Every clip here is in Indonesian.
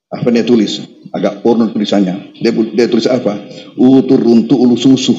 Apa dia tulis? Agak porno tulisannya. Dia tulis apa? Utur runtuh ulu susu.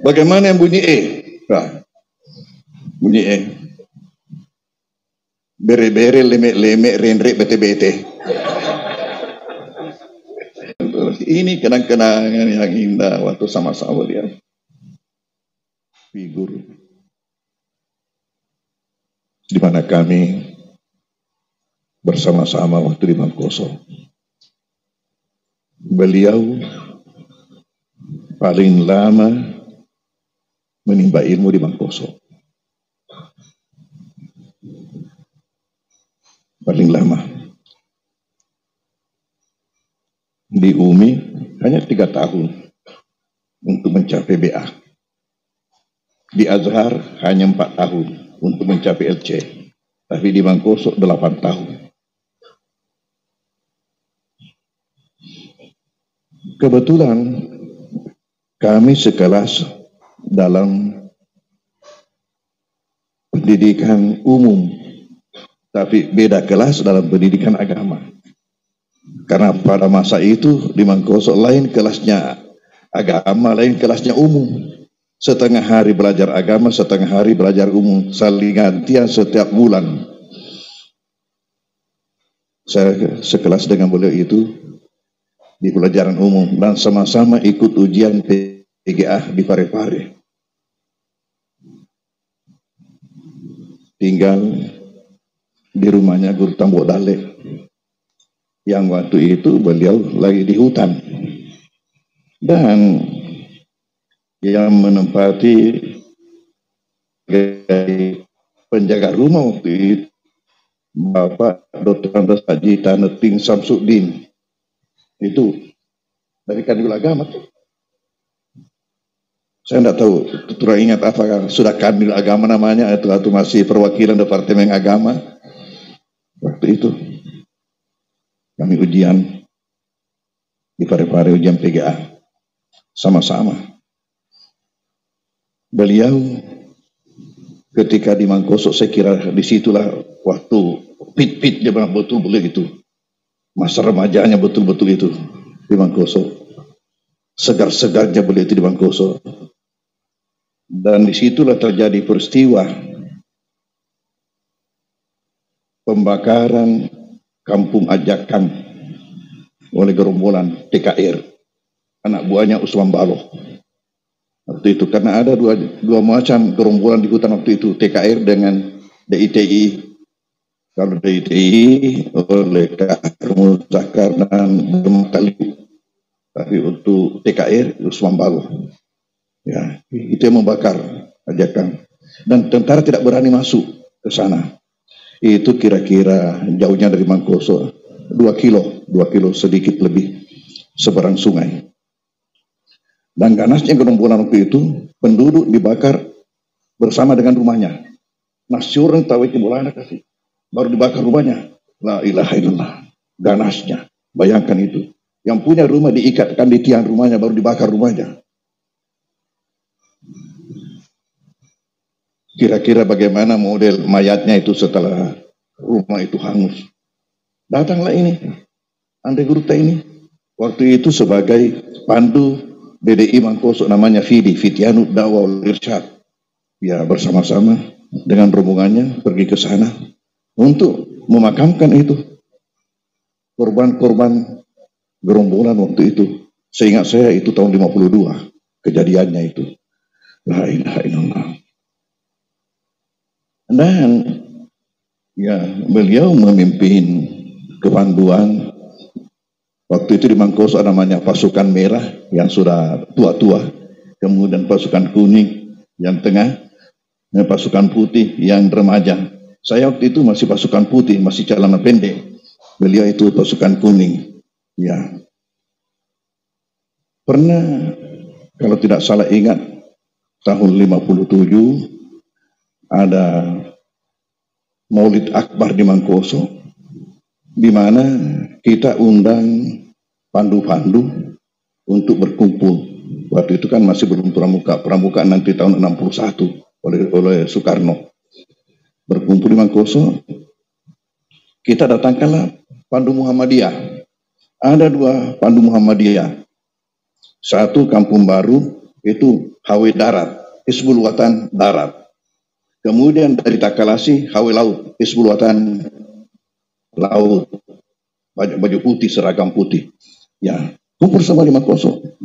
Bagaimana yang bunyi E? Nah, bunyi E. Bere-bere, lemek-lemek, renrek, bete-bete. Ini kenang-kenangan yang indah waktu sama-sama lihat figur di mana kami bersama-sama waktu di Mangkoso. Beliau paling lama menimba ilmu di Mangkoso. Paling lama. Di UMI hanya 3 tahun untuk mencapai BA. Di Azhar hanya 4 tahun untuk mencapai LC. Tapi di Mangkoso 8 tahun. Kebetulan kami sekelas dalam pendidikan umum, tapi beda kelas dalam pendidikan agama. Karena pada masa itu di Mangkoso lain kelasnya agama, lain kelasnya umum. Setengah hari belajar agama, setengah hari belajar umum, saling gantian setiap bulan. Saya sekelas dengan beliau itu di pelajaran umum dan sama-sama ikut ujian PGA di Parepare. Tinggal di rumahnya Guru Tambok Dale, yang waktu itu beliau lagi di hutan, dan yang menempati penjaga rumah waktu itu Bapak Dr. Andes Haji Taneting Samsudin, itu dari Kanwil Agama tuh. Saya tidak tahu, turun ingat apakah sudah Kanwil Agama namanya atau masih perwakilan Departemen Agama. Waktu itu kami ujian di Parepare, ujian PGA sama-sama. Beliau ketika di Mangkoso, saya kira disitulah waktu pit-pit dia betul beliau itu, masa remajanya betul-betul itu di Mangkoso, segar-segarnya beliau itu di Mangkoso. Dan disitulah terjadi peristiwa pembakaran Kampung Ajakan oleh gerombolan TKR, anak buahnya Usman Baloh waktu itu. Karena ada dua macam gerombolan di hutan waktu itu, TKR dengan DITI. Kalau DITI oleh Kak Muzakar dan Bermakali, tapi untuk TKR Usman Baloh, ya, itu yang membakar Ajakan, dan tentara tidak berani masuk ke sana. Itu kira-kira jauhnya dari Mangkoso 2 kilo sedikit lebih, seberang sungai. Dan ganasnya gerombolan waktu itu, penduduk dibakar bersama dengan rumahnya. Nasyuran tahu itu bolana kasih, baru dibakar rumahnya. La ilaha illallah, ganasnya. Bayangkan itu. Yang punya rumah diikatkan di tiang rumahnya, baru dibakar rumahnya. Kira-kira bagaimana model mayatnya itu setelah rumah itu hangus. Datanglah ini Andre Gurta ini, waktu itu sebagai pandu BDI Mangkoso, namanya Fitianu Dakwah Irsyad. Ya, bersama-sama dengan rombongannya pergi ke sana untuk memakamkan itu korban-korban gerombolan waktu itu. Seingat saya itu tahun 52 kejadiannya itu. La ilaha illallah. Dan ya, beliau memimpin kepanduan waktu itu di Mangkoso, namanya pasukan merah yang sudah tua-tua, kemudian pasukan kuning yang tengah, dan pasukan putih yang remaja. Saya waktu itu masih pasukan putih, masih celana pendek. Beliau itu pasukan kuning. Ya, pernah kalau tidak salah ingat tahun 57 ada Maulid Akbar di Mangkoso, di mana kita undang pandu-pandu untuk berkumpul. Waktu itu kan masih belum pramuka, pramuka nanti tahun 61. oleh Soekarno. Berkumpul di Mangkoso, kita datangkanlah Pandu Muhammadiyah. Ada dua Pandu Muhammadiyah. Satu Kampung Baru, itu HW Darat, Hizbul Watan Darat. Kemudian dari Takalasi, HW Laut, Hizbul Watan Laut. Baju putih, seragam putih. Ya, kumpul sama di Mangkoso.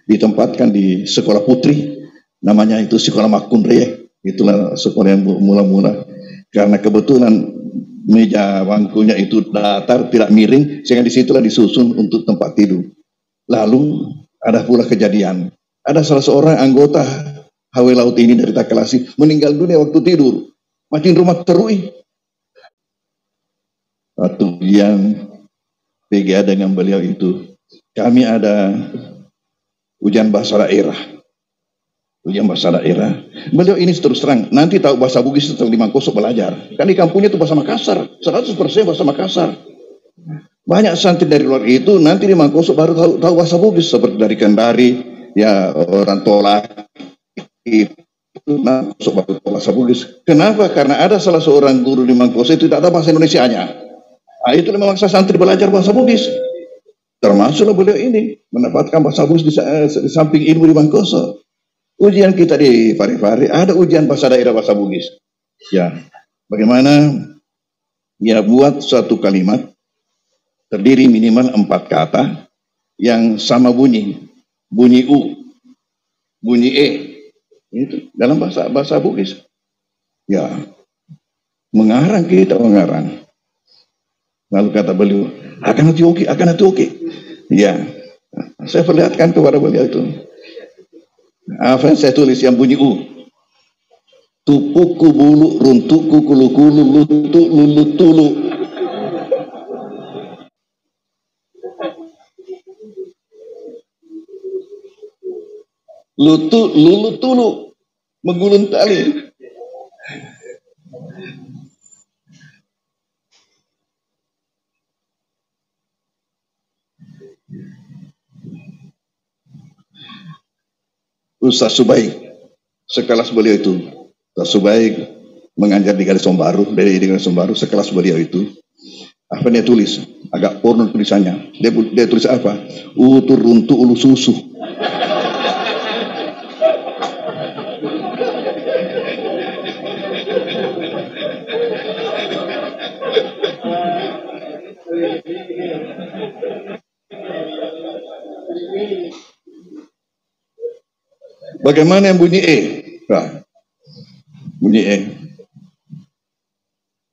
Ditempatkan di sekolah putri, namanya itu Sekolah Makundre. Itulah sekolah yang mula-mula. Karena kebetulan meja bangkunya itu datar, tidak miring, sehingga disitulah disusun untuk tempat tidur. Lalu ada pula kejadian, ada salah seorang anggota HW Laut ini dari Takalasi meninggal dunia waktu tidur. Makin rumah terui. Waktu yang PGA dengan beliau itu, kami ada ujian bahasa daerah. Ujian bahasa daerah. Beliau ini terus terang, nanti tahu bahasa Bugis setelah di Mangkoso belajar. Kan di kampungnya itu bahasa Makassar, 100% bahasa Makassar. Banyak santri dari luar itu nanti di Mangkoso baru tahu bahasa Bugis, seperti dari Kendari, ya orang Tolak, itu Mangkoso baru tahu bahasa Bugis. Kenapa? Karena ada salah seorang guru di Mangkoso itu tidak ada bahasa Indonesianya. Nah, itu memaksa santri belajar bahasa Bugis. Termasuklah beliau ini mendapatkan bahasa Bugis di samping ilmu di Mangkoso. Ujian kita di Parepare ada ujian bahasa daerah bahasa Bugis. Ya, bagaimana ya buat suatu kalimat terdiri minimal 4 kata yang sama bunyi U, bunyi E, itu dalam bahasa Bugis. Ya, mengarang kita mengarang. Lalu kata beliau, akan nanti oke. Ya, saya perlihatkan kepada beliau itu. Apa yang saya tulis yang bunyi U. Tupuku bulu, runtuku kulu-kulu, lulut tulu. Lulut tulu. Menggulung tali. Ustaz Subaik, sekelas beliau itu. Ustaz Subaik mengajar di Galis Baru, dari Galis Baru, sekelas beliau itu. Apa dia tulis? Agak porno tulisannya. Dia tulis apa? Utur runtu ulu susu. Bagaimana yang bunyi E? Nah, bunyi E.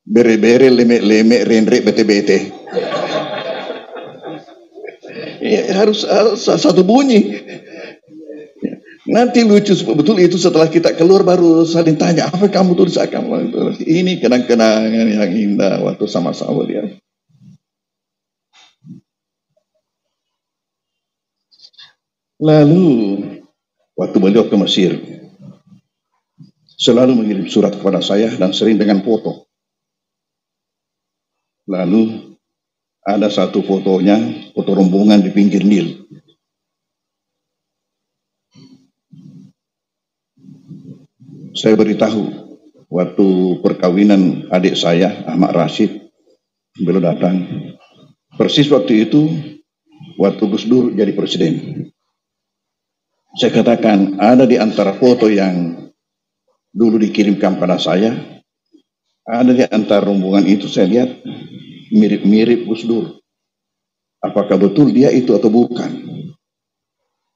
Bere-bere, lemek-lemek, renrek, bete-bete. Ya, harus satu bunyi. Nanti lucu betul itu setelah kita keluar baru saling tanya, apa kamu tulis kamu? Ini kenang-kenangan yang indah waktu sama-sama dia. Lalu waktu beliau ke Mesir, selalu mengirim surat kepada saya dan sering dengan foto. Lalu ada satu fotonya, foto rombongan di pinggir Nil. Saya beritahu waktu perkawinan adik saya Ahmad Rashid, beliau datang. Persis waktu itu, waktu Gus Dur jadi presiden. Saya katakan, ada di antara foto yang dulu dikirimkan pada saya, ada di antara rombongan itu saya lihat mirip-mirip Gus Dur. Apakah betul dia itu atau bukan?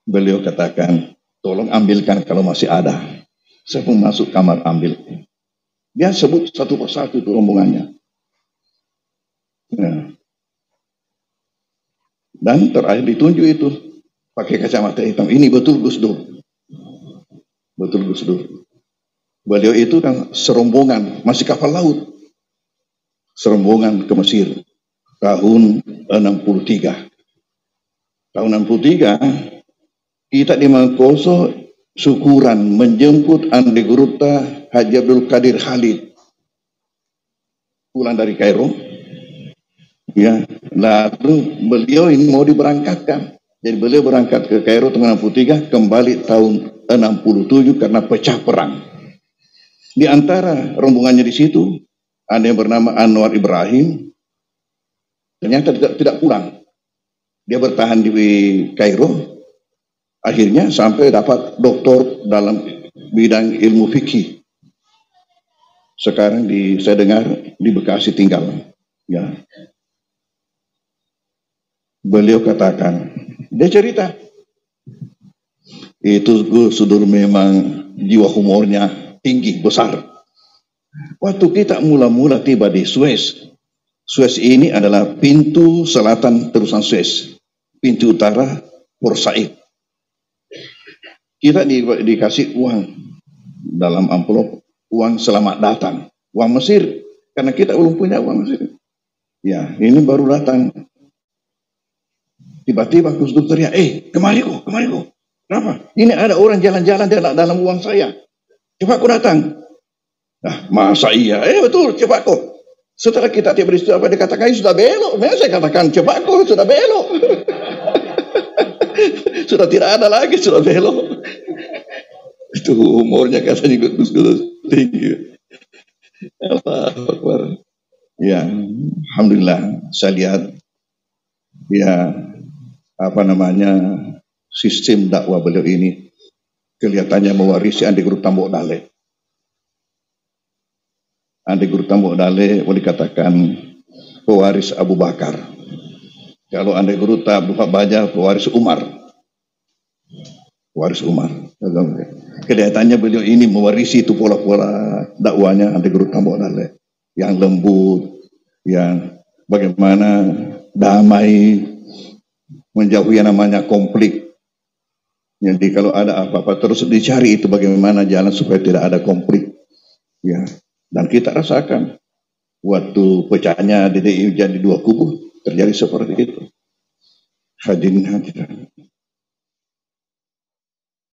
Beliau katakan, tolong ambilkan kalau masih ada. Saya pun masuk kamar ambil. Dia sebut satu persatu itu rombongannya. Ya. Dan terakhir ditunjuk itu. Pakai kacamata hitam. Ini betul Gus Dur. Betul Gus Dur. Beliau itu kan serombongan. Masih kapal laut. Serombongan ke Mesir. Tahun 63. Tahun 63. Kita di Mangkoso syukuran menjemput Andi Guruta Haji Abdul Qadir Khalid. Pulang dari Kairo. Ya. Lalu beliau ini mau diberangkatkan. Jadi beliau berangkat ke Kairo tahun 63, kembali tahun 67 karena pecah perang. Di antara rombongannya di situ ada yang bernama Anwar Ibrahim, ternyata tidak pulang. Dia bertahan di Kairo, akhirnya sampai dapat doktor dalam bidang ilmu fikih. Sekarang saya dengar di Bekasi tinggal. Ya. Beliau katakan, dia cerita, itu Gus Dur memang jiwa humornya tinggi, besar. Waktu kita mula-mula tiba di Suez, Suez ini adalah pintu selatan terusan Suez, pintu utara Port Said. Kita dikasih uang dalam amplop, uang selamat datang, uang Mesir, karena kita belum punya uang Mesir. Ya, ini baru datang. Tiba-tiba Gus Dur teriak, kemari kok. Kenapa? Ini ada orang jalan-jalan dalam uang saya. Coba kau datang. Nah, masa iya? Betul, coba kau. Setelah kita tiba di situ, apa dikatakan sudah belok. Memang saya katakan, coba kau sudah belok. Sudah tidak ada lagi, sudah belok. Itu umurnya katanya Gus Dur tinggi. Allahu Akbar. Ya, alhamdulillah saya lihat ya sistem dakwah beliau ini kelihatannya mewarisi Andi Guru Tambok Dale. Andi Guru Tambok Dale boleh dikatakan pewaris Abu Bakar. Kalau Andi Guru Tambok Baja pewaris Umar. Kelihatannya beliau ini mewarisi itu pola-pola dakwanya Andi Guru Tambok Dale. Yang lembut, yang bagaimana damai, menjauhi yang namanya konflik. Jadi kalau ada apa-apa terus dicari itu bagaimana jalan supaya tidak ada konflik. Ya, dan kita rasakan waktu pecahnya DDI jadi dua kubu terjadi seperti itu. Hadirin